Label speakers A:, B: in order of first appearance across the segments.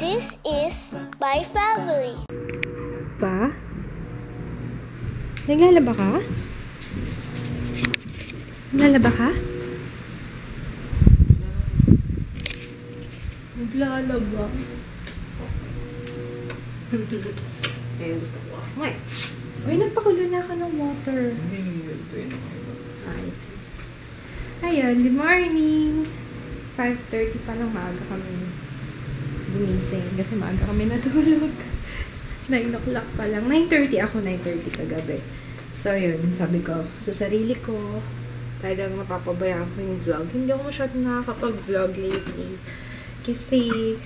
A: This is my family.
B: Pa? Naglalaba ka? Naglalaba ka? Naglalaba.
C: Gusto ko. Okay.
B: Uy, nagpakulo na ako ng water.
C: Hindi, ito yun.
B: I see. Ayun, good morning! 5:30 pa lang, maaga kami gumising kasi maaga kami natulog. 9 o'clock pa lang. 9:30 ako, 9:30 kagabi. So, yun, sabi ko sa sarili ko, talagang mapapabayaan ko yung vlog. Hindi ako masyadong nakakapag-vlog lately. Kasi,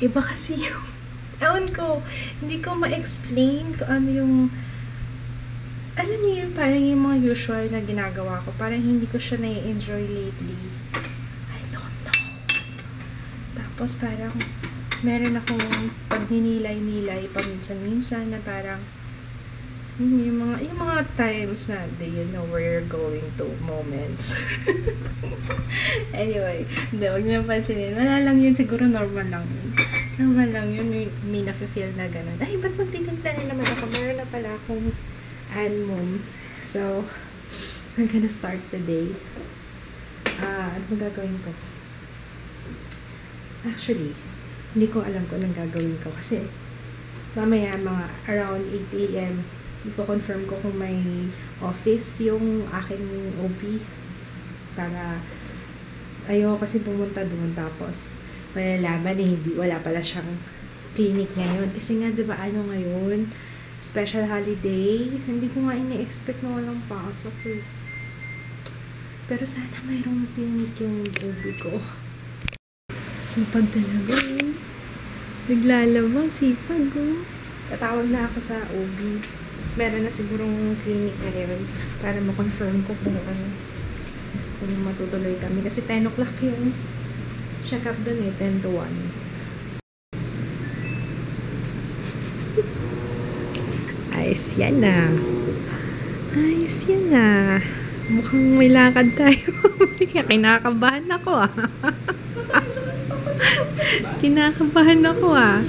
B: iba kasi yung, ewan ko, hindi ko ma-explain kung ano yung, alam niyo yun, parang yung mga usual na ginagawa ko. Parang hindi ko siya na-enjoy lately. I don't know. Tapos parang, meron akong pagninilay-nilay paminsan-minsan na parang, yung mga times na, do you know where you're going to moments. Anyway, hindi, huwag niyo pansinin. Wala lang yun, siguro normal lang yun. Normal lang yun, may nafe-feel na gano'n. Ay, ba't magtitimpla na naman ako? Meron na pala akong almond. So, we're gonna start today. Ano gagawin ko? Actually, hindi ko alam kung anong gagawin ko. Kasi, mamaya mga around 8 a.m., i-confirm ko kung may office yung aking OP. Para, ayoko kasi pumunta doon. Tapos, malalaman eh, wala pala siyang clinic ngayon. Kasi nga, diba, ano ngayon? Special holiday. Hindi ko nga ini-expect na walang pasok eh. Pero sana mayroong clinic yung OB ko. Sipag talaga eh. Naglalabang, sipag oh. Tatawag na ako sa OB. Meron na sigurong clinic ngayon para ma-confirm ko kung ano, kung matutuloy kami. Kasi 10 o'clock yung check-up dun eh, 10 to 1. Ayos yan na. Ayos yan na. Mukhang may lakad tayo. Kinakabahan ako ah. Kinakabahan ako ah.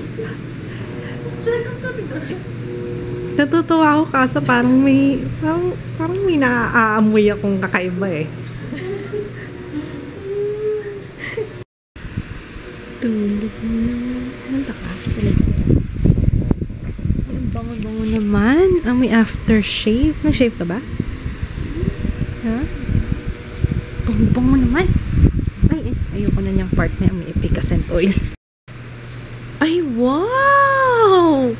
B: Natutuwa ako kaso parang may naaamoy akong kakaiba eh. Tulog mo naman. Handa ka? Bango-bango naman. May aftershave. Nag-shave ka ba? Ha? Bango-bango naman. Ay, ayoko na niyang part na may efficacent oil. Ay, wow!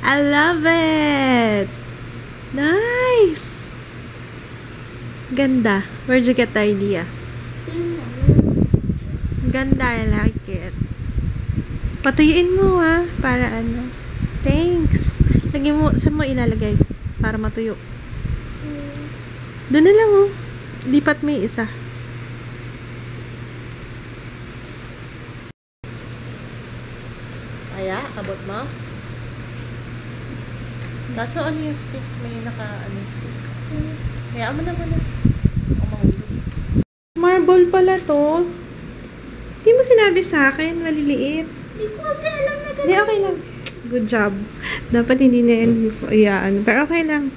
B: I love it! Nice! Ganda. Where'd you get the idea? Ganda, I like it. Patuyuin mo ha, para ano. Thanks. Lagyan mo, saan mo ilalagay? Para matuyo. Doon na lang oh. Lipat mo yung isa. Kaya, abot mo? Kaso ano yung stick? May naka-ano stick. Kaya mo naman na. O mahulog. Marble pala to. Hindi mo sinabi sa akin, maliliit.
A: Hindi ko kasi alam na
B: Hindi, okay lang. Good job. Dapat hindi na yan. Pero okay lang.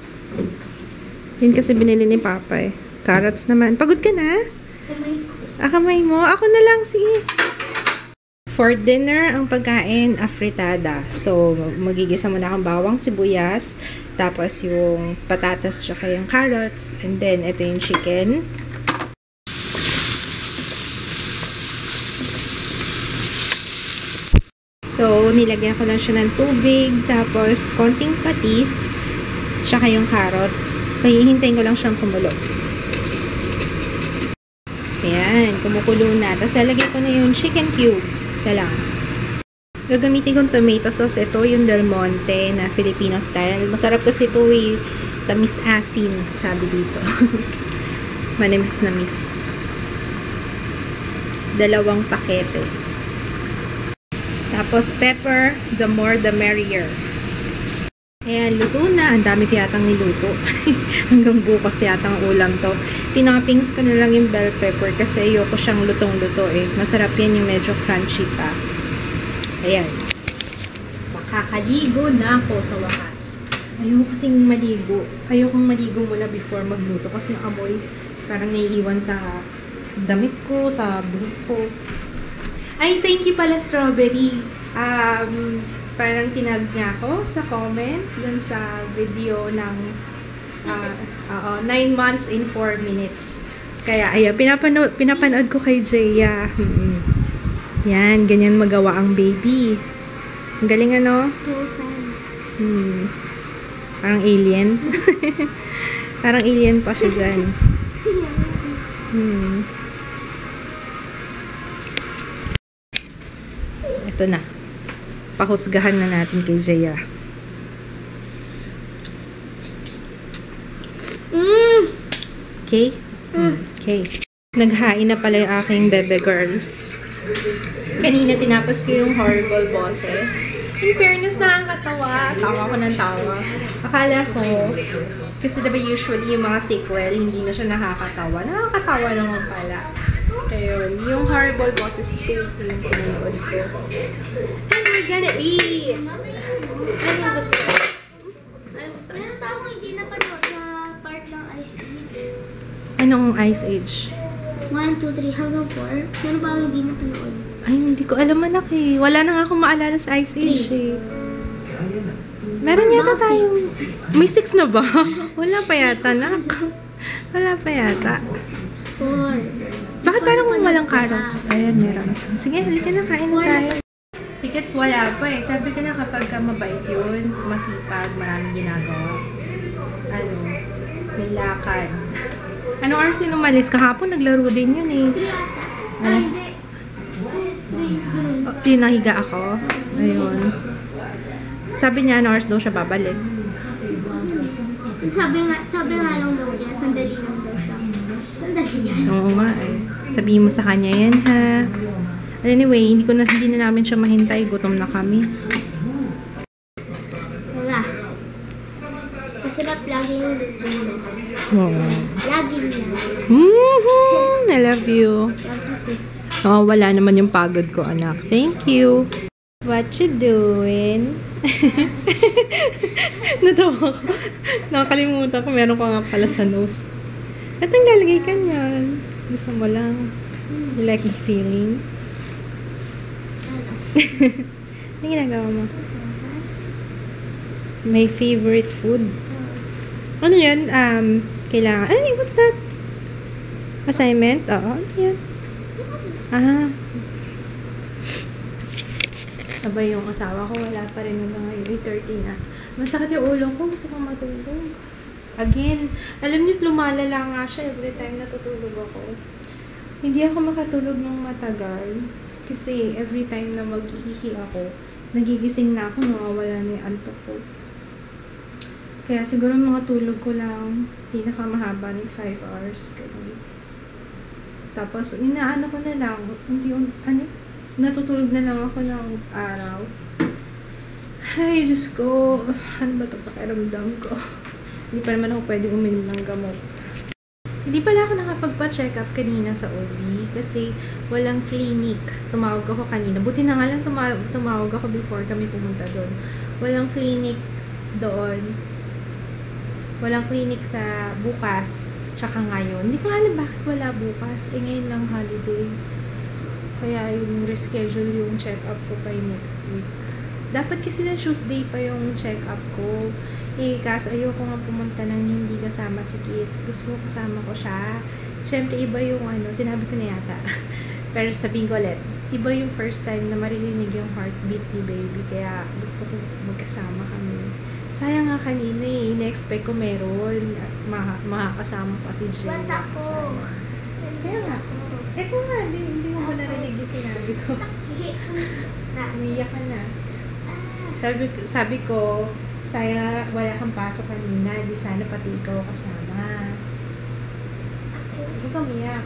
B: Yun kasi binili ni Papa eh. Carrots naman. Pagod ka na?
A: kamay ko.
B: Kamay mo? Ako na lang, sige. For dinner, ang pagkain, afritada. So, magigisa mo na akong bawang, sibuyas, tapos yung patatas, tsaka yung carrots, and then, ito yung chicken. So, nilagyan ko lang siya ng tubig, tapos konting patis, tsaka yung carrots. Hihintayin ko lang siyang kumulo. Ayan, kumukulo na. Tapos, lalagyan ko na yung chicken cube. Isa lang. Gagamitin kong tomato sauce. Ito yung Del Monte na Filipino style. Masarap kasi ito eh. Tamis asin, sabi dito. Manamis na miss. 2 pakete. Tapos pepper, the more the merrier. Ayan, luto na. Ang dami ko yatang niluto. Hanggang bukas yatang ulam to. Tinappings ko na lang yung bell pepper kasi ayoko siyang lutong-luto eh. Masarap yan yung medyo crunchy pa. Ayan. Makakaligo na ako sa wakas. Ayoko kasing maligo. Ayokong maligo muna before magluto kasi yung amoy parang naiiwan sa damit ko, sa buhok ko. Ay, thank you pala, Strawberry. Parang tinag niya ako sa comment dun sa video ng 9 months in 4 minutes. Kaya, ayan, pinapanood ko kay Jaya. Yan, ganyan magawa ang baby. Ang galing, ano? Parang alien. Parang alien pa siya dyan. Ito na. Pahusgahan na natin kay Jaya. Okay? Okay. Naghain na pala yung aking bebe girl. Kanina tinapos ko yung Horrible Bosses. In fairness, nakakatawa. Tawa ko ng tawa. Akala ko, kasi diba usually yung mga sequel, hindi na siya nakakatawa. Nakakatawa naman pala. Ayun, yung Horrible Bosses 2 yung pinanood ko. And we're gonna eat! Anong gusto ko? Anong gusto ko?
A: Meron pa ako hindi napanood na part ng Ice Age.
B: Anong Ice Age?
A: 1, 2, 3 hanggang 4. Meron pa ako hindi napanood.
B: Ay, hindi ko alam, anak eh. Wala na nga akong maalala sa Ice Age eh. Meron yata tayong... May 6 na ba? Wala pa yata, nak. Wala pa yata.
A: 4.
B: Bakit parang walang carrots? Ayan, meron. Sige, halika na, kain na tayo. Si Kids wala pa eh. Sabi ko na kapag ka mabait yun, masipag, maraming ginagawa. Ano, may lakad. Anong oras yun umalis? Kahapon, naglaro din yun eh. Alas... Yung nahiga ako. Ayun. Sabi niya, ano oras daw siya babalik.
A: Sabi nga lang daw niya, sandali lang daw siya. Sandali yan.
B: Oo nga eh. Sabihin mo sa kanya yan ha. Anyway, hindi na namin siya mahintay. Gutom na kami.
A: Wala. Masarap lagi yung luto mo.
B: Oo.
A: Laging lang.
B: I love you. Oh, wala naman yung pagod ko, anak. Thank you. What you doing? Natawa ko. Nakakalimutan ko. Meron ko nga pala sa nose. At ang lalagay ka niyan. Gusto mo lang. You like the feeling? Ano ginagawa mo? My favorite food. Ano yan? Kailangan. Ay, what's that? Assignment? Oo, ano yan? Abay yung asawa ko, wala pa rin hanggang ngayon. 8:30 na. Masakit yung ulo ko. Gusto kong matulog. Again, alam niyo, lumalala nga siya every time natutulog ako. Hindi ako makatulog ng matagal. Kasi every time na mag-iihi ako, nagigising na ako, nawawala na yung antok ko. Kaya siguro mga tulog ko lang, pinakamahaba ng 5 hours. Ganun. Tapos, inaano ko na lang, natutulog na lang ako ng araw. Ay, Diyos ko, ano ba ito pakiramdam ko? Hindi pa naman ako pwede uminom ng gamot. Hindi pala ako nakapagpa-check up kanina sa OB kasi walang clinic. Tumawag ako kanina. Buti na nga lang tumawag ako before kami pumunta doon. Walang clinic doon. Walang clinic sa bukas. Tsaka ngayon. Hindi ko alam bakit wala bukas. Ngayon lang holiday. Kaya yung reschedule yung check-up ko kay next week. Dapat kasi na Tuesday pa yung check-up ko. Kaso ayoko nga pumunta nang hindi kasama si Kids. Gusto ko kasama ko siya. Siyempre, iba yung sinabi ko na yata. Pero sabihin ko ulit, iba yung first time na maririnig yung heartbeat ni baby. Kaya gusto ko magkasama kami. Sayang nga kanina eh. Na-expect ko meron. Makakasama pa si Jay.
A: Ba't ako?
B: Kaya nga. Eko nga, hindi mo ba narinig yung sinabi ko? Umiyak ka na. Sabi ko, sayang wala kang pasok kanina. Di sana pati ikaw kasama. Huwag kang umiyak.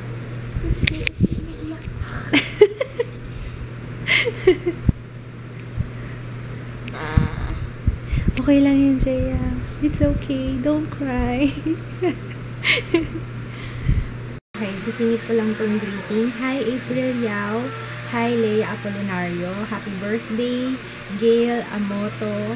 B: Okay lang yun, Jaya. It's okay. Don't cry. Okay, sisingit ko lang tong greeting. Hi, April Yao. Hi, Leia Apolinario. Happy birthday, Gail Amoto.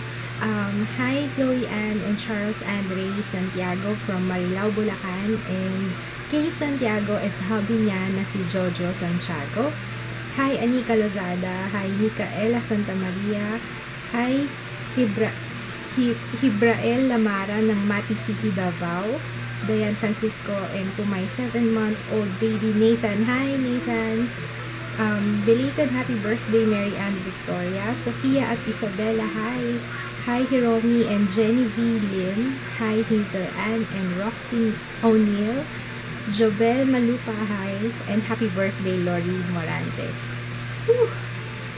B: Hi, Chloe Ann and Charles Andre Santiago from Marilao, Bulacan. And kay Santiago at sa hubby niya na si Jojo Santiago. Hi, Anika Lozada. Hi, Micaela Santa Maria. Hi, Hibrael Lamara ng Mati City, Davao. Diane Francisco, and to my 7-month-old baby Nathan. Hi, Nathan. Belated happy birthday, Mary Ann Victoria. Sophia at Isabella, hi. Hi, Hiromi and Jenny V. Lim. Hi, Hazel Ann and Roxy O'Neill. Jobel Malupa, hi. And happy birthday, Lori Morante. Whew!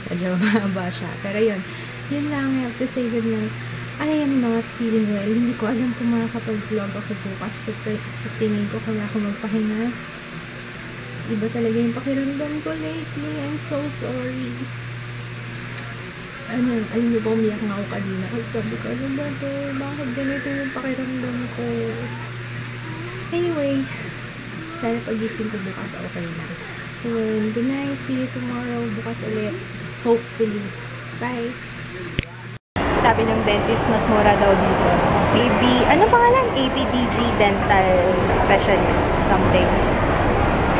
B: Medyo mahaba siya. Pero yun lang, I have to say good night. I am not feeling well. Hindi ko alam kung makakapag-vlog ako bukas. Sa tingin ko kaya ako magpahinga. Iba talaga yung pakiramdam ko lately. I'm so sorry. Alam niyo ba, umiyak nga ako kanina. Kasi sabi ko, ano ba to? Bakit ganito yung pakiramdam ko? Anyway, sana pagising ko bukas okay na. Good night. See you tomorrow. Bukas ulit. Hopefully. Bye. Sabi ng dentist, mas mura daw dito. Maybe, ano pangalan? ABDG Dental Specialist. Something.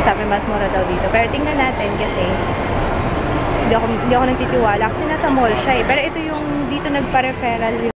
B: Sabi mas mura daw dito. Pero tingnan natin kasi hindi ako nagtitiwala kasi nasa mall siya eh. Pero ito yung dito nagpa-referral